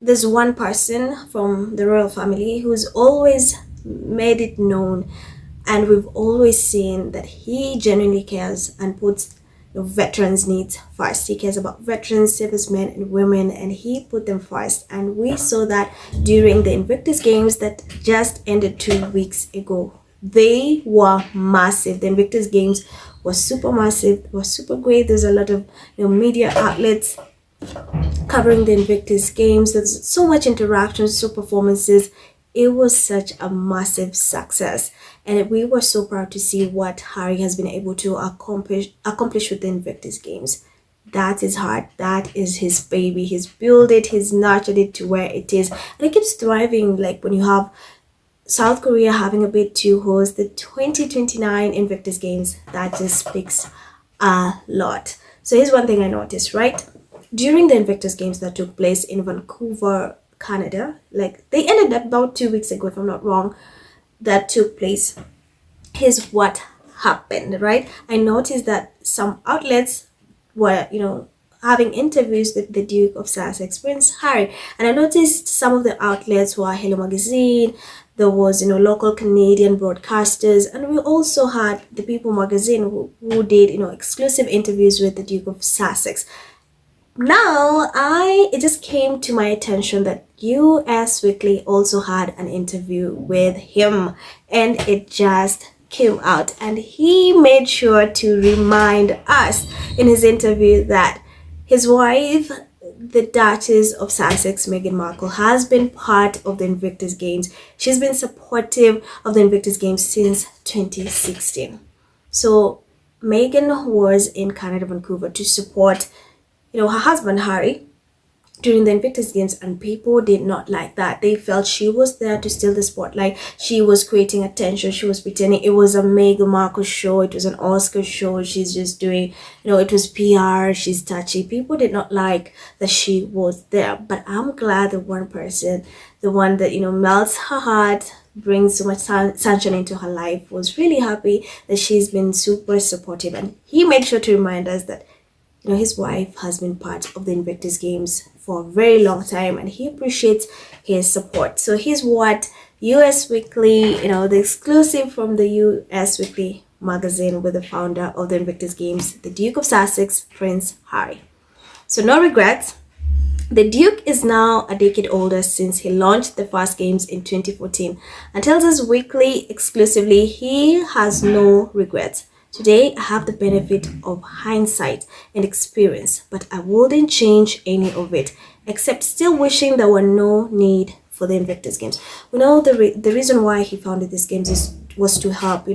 there's one person from the royal family who's always made it known, and we've always seen that he genuinely cares and puts the veterans' needs first. He cares about veterans, servicemen, and women, and he put them first. And we saw that during the Invictus Games that just ended 2 weeks ago. They were massive. The Invictus Games was super massive, was super great. There's a lot of media outlets covering the Invictus Games. There's so much interaction, so performances. It was such a massive success, and we were so proud to see what Harry has been able to accomplish with the Invictus Games. That is hard. That is his baby. He's built it. He's nurtured it to where it is, and it keeps thriving. Like when you have South Korea having a bid to host the 2029 Invictus Games, that just speaks a lot. So here's one thing I noticed, right? During the Invictus Games that took place in Vancouver, Canada, like they ended up about 2 weeks ago, if I'm not wrong, that took place. Here's what happened, right? I noticed that some outlets were, having interviews with the Duke of Sussex, Prince Harry, and I noticed some of the outlets were Hello Magazine. There was, local Canadian broadcasters, and we also had the People magazine who did, exclusive interviews with the Duke of Sussex. Now, it just came to my attention that US Weekly also had an interview with him, and it just came out, and he made sure to remind us in his interview that his wife, the Duchess of Sussex, Meghan Markle, has been part of the Invictus Games. She's been supportive of the Invictus Games since 2016. So Meghan was in Canada, Vancouver, to support her husband Harry during the Invictus Games, and people did not like that. They felt she was there to steal the spotlight. She was creating attention. She was pretending it was a Meghan Markle show. It was an Oscar show. She's just doing, it was PR. She's touchy. People did not like that she was there. But I'm glad the one person, the one that, melts her heart, brings so much sunshine into her life, was really happy that she's been super supportive. And he made sure to remind us that his wife has been part of the Invictus Games for a very long time, and he appreciates his support. So here's what US Weekly, the exclusive from the US Weekly magazine with the founder of the Invictus Games, the Duke of Sussex, Prince Harry. So no regrets. The Duke is now a decade older since he launched the first games in 2014, and tells us weekly exclusively he has no regrets. Today, I have the benefit of hindsight and experience, but I wouldn't change any of it, except still wishing there were no need for the Invictus Games. We know the reason why he founded these games was to help,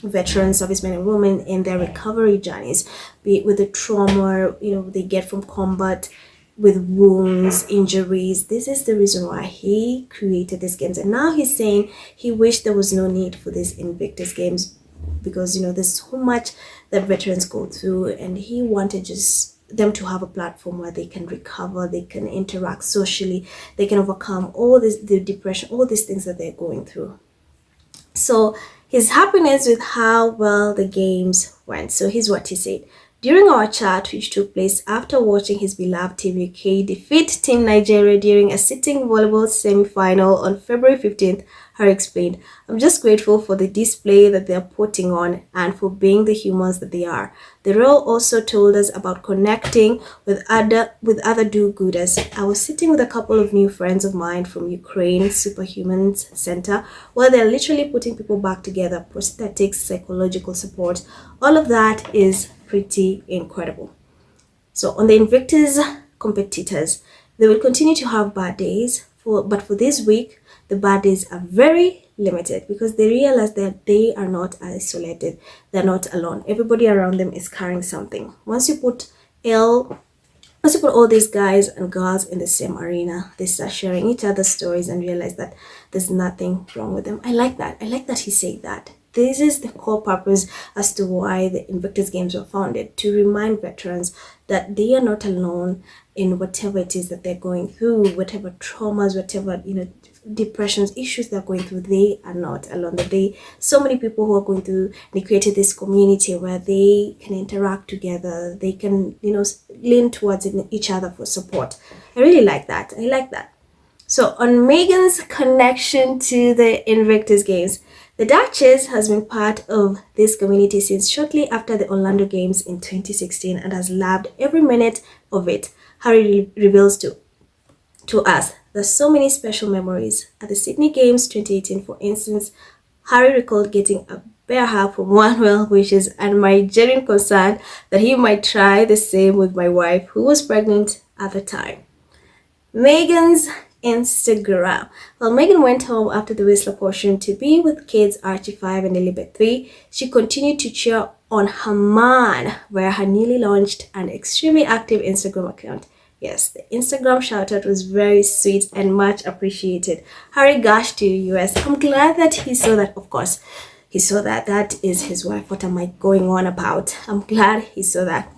veterans, servicemen and women in their recovery journeys, be it with the trauma, they get from combat, with wounds, injuries. This is the reason why he created these games. And now he's saying he wished there was no need for these Invictus Games, because there's so much that veterans go through, and he wanted just them to have a platform where they can recover, they can interact socially, they can overcome all this, the depression, all these things that they're going through. So his happiness with how well the games went. So here's what he said. During our chat, which took place after watching his beloved Team UK defeat Team Nigeria during a sitting volleyball semi-final on February 15th, Harry explained, "I'm just grateful for the display that they're putting on and for being the humans that they are." The Royal also told us about connecting with other do-gooders. "I was sitting with a couple of new friends of mine from Ukraine Superhumans Center, where they're literally putting people back together, prosthetics, psychological support. All of that is pretty incredible." So on the Invictus competitors, they will continue to have bad days, but for this week, the bad days are very limited because they realize that they are not isolated. They're not alone. Everybody around them is carrying something. Once you put all these guys and girls in the same arena, they start sharing each other's stories and realize that there's nothing wrong with them. I like that. I like that he said that. This is the core purpose as to why the Invictus Games were founded, to remind veterans that they are not alone in whatever it is that they're going through, whatever traumas, whatever, depressions, issues they're going through. They are not alone. That so many people who are going through, they created this community where they can interact together. They can, lean towards each other for support. I really like that. I like that. So, on Megan's connection to the Invictus Games, the Duchess has been part of this community since shortly after the Orlando Games in 2016 and has loved every minute of it. Harry reveals to us there's so many special memories. At the Sydney Games 2018, for instance, Harry recalled getting a bear hug from one well-wishes and my genuine concern that he might try the same with my wife, who was pregnant at the time. Megan's Instagram. While Megan went home after the Whistler portion to be with kids Archie 5 and Elizabeth 3, she continued to cheer on her man via her newly launched and extremely active Instagram account. Yes, the Instagram shoutout was very sweet and much appreciated. Harry gushed to US. I'm glad that he saw that, of course. He saw that. That is his wife. What am I going on about? I'm glad he saw that.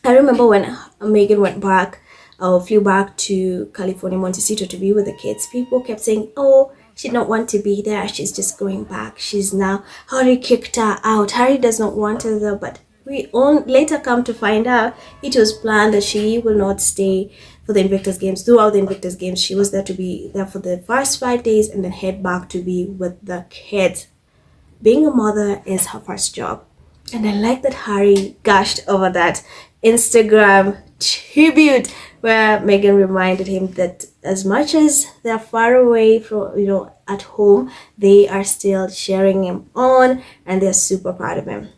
I remember when Megan went back, flew back to California, Montecito to be with the kids. People kept saying, oh, she don't want to be there. She's just going back. She's now, Harry kicked her out. Harry does not want her there. But we later come to find out it was planned that she will not stay for the Invictus Games. Throughout the Invictus Games, she was there to be there for the first 5 days and then head back to be with the kids. Being a mother is her first job. And I like that Harry gushed over that Instagram tribute where Megan reminded him that as much as they're far away from, at home, they are still cheering him on and they're super proud of him.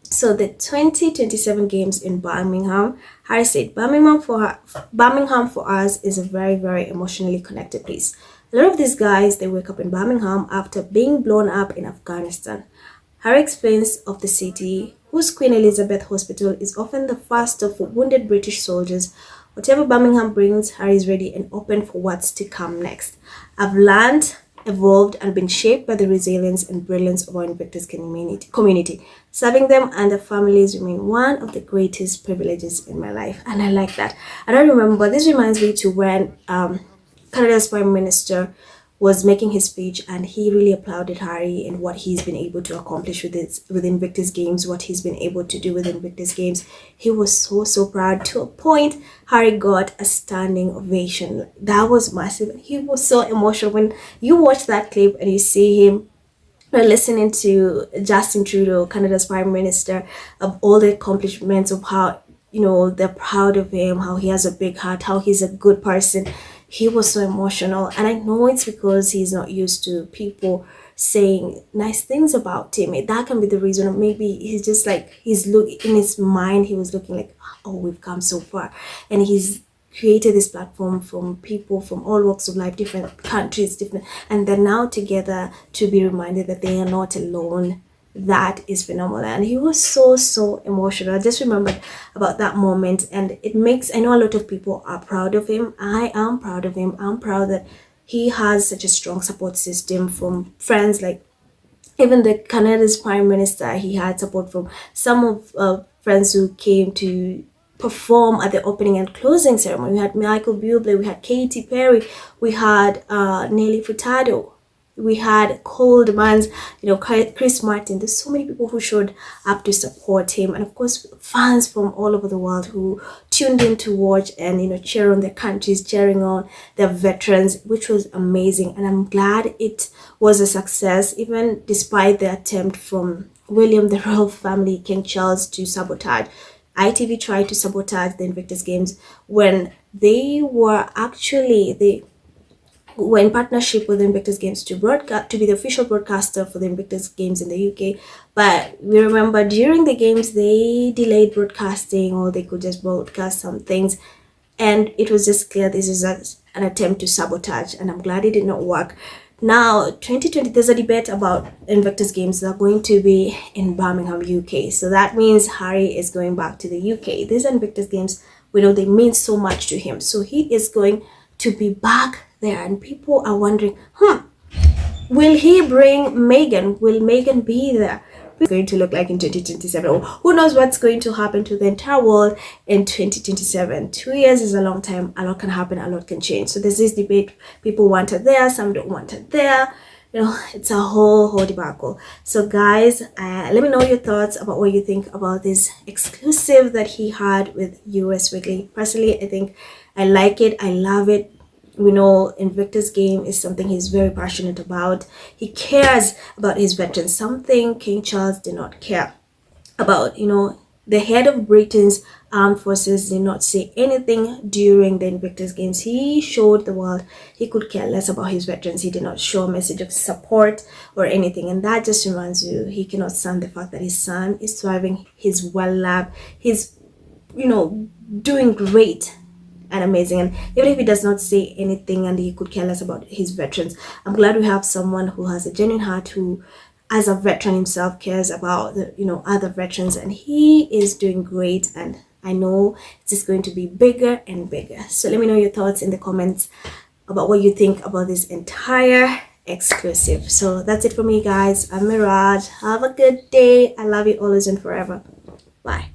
So the 2027 games in Birmingham, Harry said, Birmingham for us is a very, very emotionally connected place. A lot of these guys, they wake up in Birmingham after being blown up in Afghanistan. Harry explains of the city, whose Queen Elizabeth Hospital is often the first stop for wounded British soldiers. Whatever Birmingham brings, Harry is ready and open for what's to come next. I've learned, evolved, and been shaped by the resilience and brilliance of our Invictus community. Serving them and their families remain one of the greatest privileges in my life. And I like that. And I remember, this reminds me to when Canada's Prime Minister was making his speech and he really applauded Harry and what he's been able to accomplish with Invictus Games, what he's been able to do with Invictus Games. He was so proud. To a point, Harry got a standing ovation. That was massive. He was so emotional. When you watch that clip and you see him listening to Justin Trudeau, Canada's Prime Minister, of all the accomplishments of how, they're proud of him, how he has a big heart, how he's a good person. He was so emotional, and I know it's because he's not used to people saying nice things about him. That can be the reason, or maybe he's just like, in his mind, he was looking like, oh, we've come so far, and he's created this platform from people from all walks of life, different countries, and they're now together to be reminded that they are not alone. That is phenomenal. And he was so emotional. I just remembered about that moment, and I know a lot of people are proud of him. I am proud of him. I'm proud that he has such a strong support system from friends, like even the Canada's Prime Minister. He had support from some of friends who came to perform at the opening and closing ceremony. We had Michael Bublé, we had Katy Perry, we had Nelly Furtado, we had Coldman's, Chris Martin. There's so many people who showed up to support him, and of course fans from all over the world who tuned in to watch and cheer on their countries, cheering on their veterans, which was amazing. And I'm glad it was a success, even despite the attempt from William, the royal family, King Charles, to sabotage. ITV tried to sabotage the Invictus Games when they were in partnership with the Invictus Games to be the official broadcaster for the Invictus Games in the UK. But we remember during the games they delayed broadcasting, or they could just broadcast some things, and it was just clear this is an attempt to sabotage, and I'm glad it did not work. Now 2020, there's a debate about Invictus Games that are going to be in Birmingham, UK. So that means Harry is going back to the UK. These Invictus Games, we know they mean so much to him, so he is going to be back there, and people are wondering, will he bring Megan? Will Megan be there? What's going to look like in 2027? Or who knows what's going to happen to the entire world in 2027? 2 years is a long time. A lot can happen, a lot can change. So there's this debate. People want it there, some don't want it there. It's a whole debacle. So guys, let me know your thoughts about what you think about this exclusive that he had with US Weekly. Personally, I think I like it. I love it. We know Invictus game is something he's very passionate about. He cares about his veterans, something King Charles did not care about. The head of Britain's armed forces did not say anything during the Invictus Games. He showed the world he could care less about his veterans. He did not show a message of support or anything. And that just reminds you, he cannot stand the fact that his son is thriving, he's well loved, he's, doing great and amazing. And even if he does not say anything and he could care less about his veterans, I'm glad we have someone who has a genuine heart, who as a veteran himself cares about the other veterans, and he is doing great. And I know it's just going to be bigger and bigger. So let me know your thoughts in the comments about what you think about this entire exclusive. So that's it for me, guys. I'm Miraj. Have a good day. I love you always and forever. Bye.